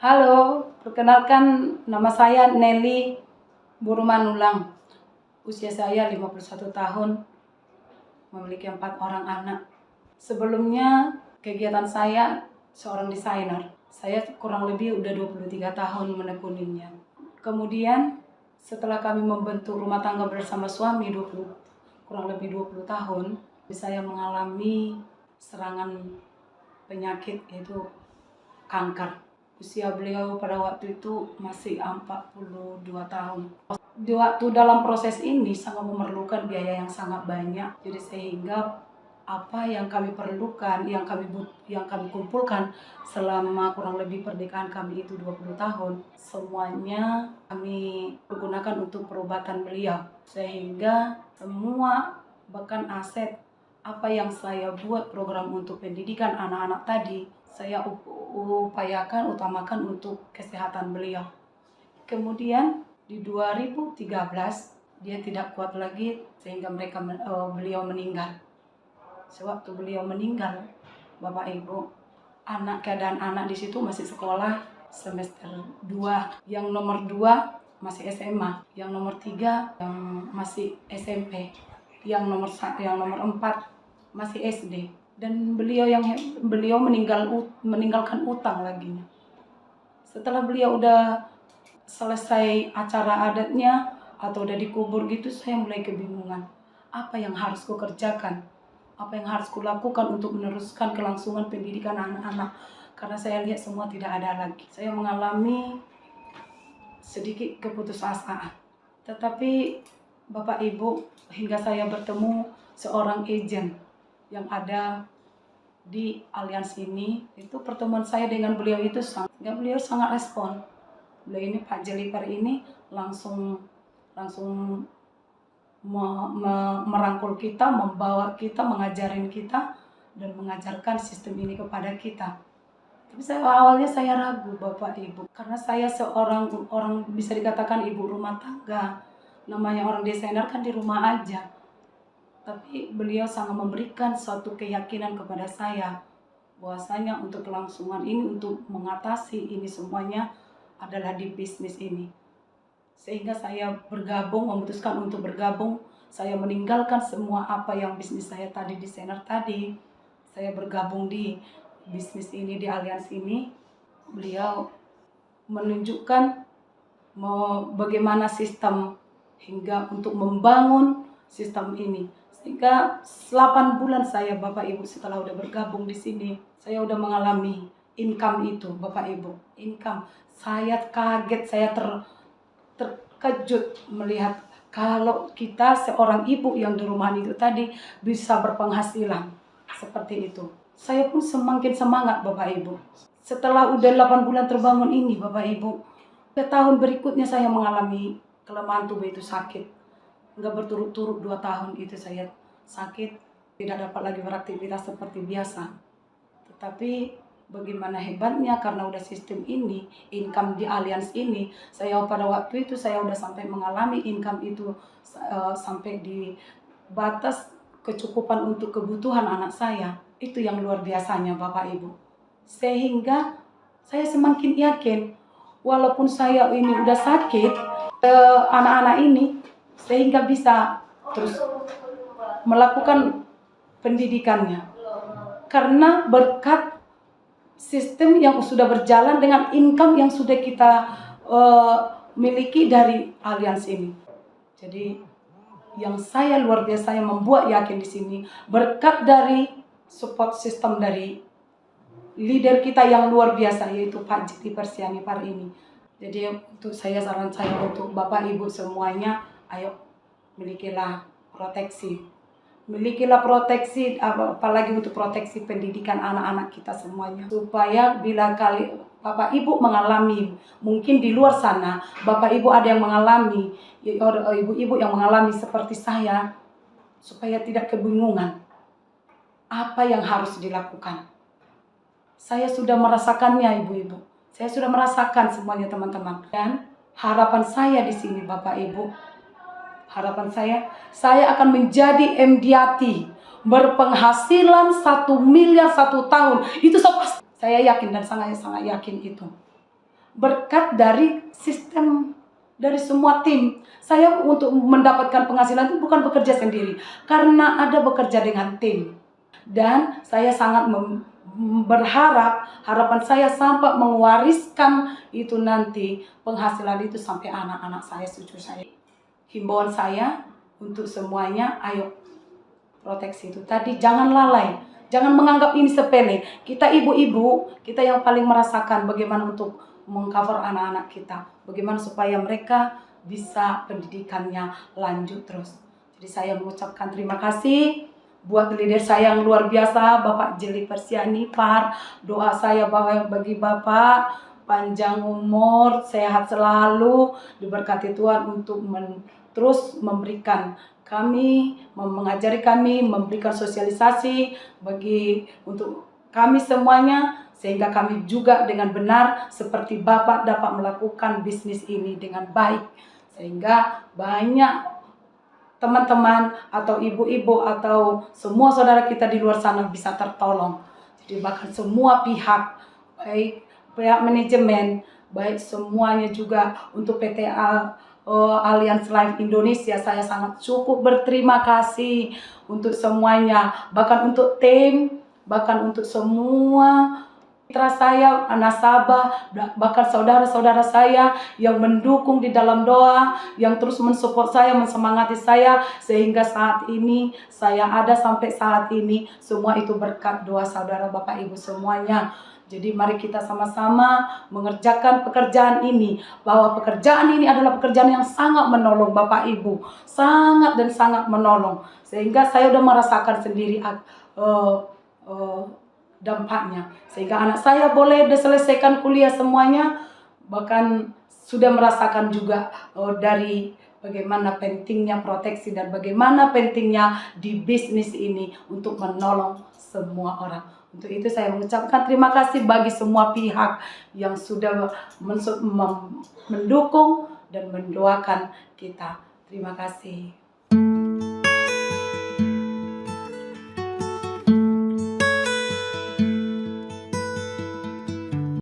Halo, perkenalkan nama saya Nelly Burumanulang. Usia saya 51 tahun, memiliki 4 orang anak. Sebelumnya kegiatan saya seorang desainer. Saya kurang lebih udah 23 tahun menekuninya. Kemudian setelah kami membentuk rumah tangga bersama suami kurang lebih 20 tahun, saya mengalami serangan penyakit yaitu kanker. Usia beliau pada waktu itu masih 42 tahun. Di waktu dalam proses ini sangat memerlukan biaya yang sangat banyak. Jadi sehingga apa yang kami perlukan, yang kami kumpulkan selama kurang lebih pernikahan kami itu 20 tahun, semuanya kami gunakan untuk perobatan beliau. Sehingga semua bahkan aset apa yang saya buat program untuk pendidikan anak-anak tadi, saya utamakan untuk kesehatan beliau. Kemudian di 2013 dia tidak kuat lagi sehingga beliau meninggal. Sewaktu beliau meninggal, Bapak Ibu, keadaan anak di situ masih sekolah semester 2. Yang nomor 2 masih SMA, yang nomor 3 yang masih SMP, yang nomor 4 masih SD. Dan beliau meninggalkan utang lagi. Setelah beliau udah selesai acara adatnya atau udah dikubur gitu, saya mulai kebingungan. Apa yang harus kukerjakan? Apa yang harus kulakukan untuk meneruskan kelangsungan pendidikan anak-anak? Karena saya lihat semua tidak ada lagi. Saya mengalami sedikit keputusasaan. Tetapi Bapak Ibu, hingga saya bertemu seorang agen yang ada di aliansi ini, itu pertemuan saya dengan beliau itu beliau sangat respon. Beliau ini Pak Jeliper ini langsung merangkul kita, membawa kita, mengajarin kita dan mengajarkan sistem ini kepada kita. Tapi awalnya saya ragu Bapak Ibu, karena saya seorang orang bisa dikatakan ibu rumah tangga. Namanya orang desainer kan di rumah aja. Tapi beliau sangat memberikan suatu keyakinan kepada saya bahwasanya untuk kelangsungan ini, untuk mengatasi ini semuanya adalah di bisnis ini. Sehingga saya memutuskan untuk bergabung. Saya meninggalkan semua apa yang bisnis saya tadi, desainer tadi. Saya bergabung di bisnis ini, di aliansi ini. Beliau menunjukkan bagaimana sistem hingga untuk membangun sistem ini. Sehingga 8 bulan saya Bapak Ibu setelah udah bergabung di sini, saya udah mengalami income itu Bapak Ibu. Income. Saya kaget, saya terkejut melihat kalau kita seorang ibu yang di rumah itu tadi bisa berpenghasilan seperti itu. Saya pun semakin semangat Bapak Ibu. Setelah udah 8 bulan terbangun ini Bapak Ibu, ke tahun berikutnya saya mengalami kelemahan tubuh itu sakit. Enggak berturut-turut 2 tahun itu saya sakit, tidak dapat lagi beraktivitas seperti biasa. Tetapi bagaimana hebatnya, karena udah sistem ini, income di alians ini, saya pada waktu itu saya udah sampai mengalami income itu sampai di batas kecukupan untuk kebutuhan anak saya. Itu yang luar biasanya Bapak Ibu. Sehingga saya semakin yakin, walaupun saya ini udah sakit, anak-anak ini sehingga bisa terus melakukan pendidikannya. Karena berkat sistem yang sudah berjalan dengan income yang sudah kita miliki dari aliansi ini. Jadi yang saya luar biasa yang membuat yakin di sini berkat dari support system dari leader kita yang luar biasa, yaitu Pak Jeliper Sianipar ini. Jadi untuk saran saya untuk Bapak Ibu semuanya, ayo milikilah proteksi. Milikilah proteksi, apalagi untuk proteksi pendidikan anak-anak kita semuanya. Supaya bila Bapak Ibu mengalami, mungkin di luar sana Bapak Ibu ada yang mengalami, ibu-ibu yang mengalami seperti saya, supaya tidak kebingungan apa yang harus dilakukan. Saya sudah merasakannya ibu-ibu. Saya sudah merasakan semuanya teman-teman. Dan harapan saya di sini Bapak Ibu, harapan saya akan menjadi MDAT, berpenghasilan 1 miliar 1 tahun. Itu saya yakin dan sangat yakin itu. berkat dari sistem, dari semua tim. Saya untuk mendapatkan penghasilan itu bukan bekerja sendiri, karena ada bekerja dengan tim. Dan saya sangat berharap, harapan saya sampai mewariskan itu nanti, penghasilan itu sampai anak-anak saya, cucu saya. Himbauan saya untuk semuanya, ayo proteksi itu tadi, jangan lalai, jangan menganggap ini sepele. Kita ibu-ibu, kita yang paling merasakan bagaimana untuk mengcover anak-anak kita, bagaimana supaya mereka bisa pendidikannya lanjut terus. Jadi saya mengucapkan terima kasih buat leader saya yang luar biasa, Bapak Jeli Persiani Par. Doa saya bagi Bapak panjang umur, sehat selalu, diberkati Tuhan untuk terus memberikan kami, mengajari kami, memberikan sosialisasi untuk kami semuanya, sehingga kami juga dengan benar seperti Bapak dapat melakukan bisnis ini dengan baik, sehingga banyak teman-teman atau ibu-ibu atau semua saudara kita di luar sana bisa tertolong. Jadi bahkan semua pihak, baik pihak manajemen, baik semuanya juga untuk PT Alliance Life Indonesia, saya sangat cukup berterima kasih untuk semuanya, bahkan untuk tim, bahkan untuk semua mitra saya, nasabah, bahkan saudara-saudara saya yang mendukung di dalam doa, yang terus mensupport saya, mensemangati saya, sehingga saat ini saya ada sampai saat ini, semua itu berkat doa saudara Bapak Ibu semuanya. Jadi mari kita sama-sama mengerjakan pekerjaan ini, bahwa pekerjaan ini adalah pekerjaan yang sangat menolong Bapak Ibu, sangat dan sangat menolong, sehingga saya udah merasakan sendiri dampaknya, sehingga anak saya boleh diselesaikan kuliah semuanya, bahkan sudah merasakan juga dari bagaimana pentingnya proteksi dan bagaimana pentingnya di bisnis ini untuk menolong semua orang. Untuk itu saya mengucapkan terima kasih bagi semua pihak yang sudah mendukung dan mendoakan kita. Terima kasih.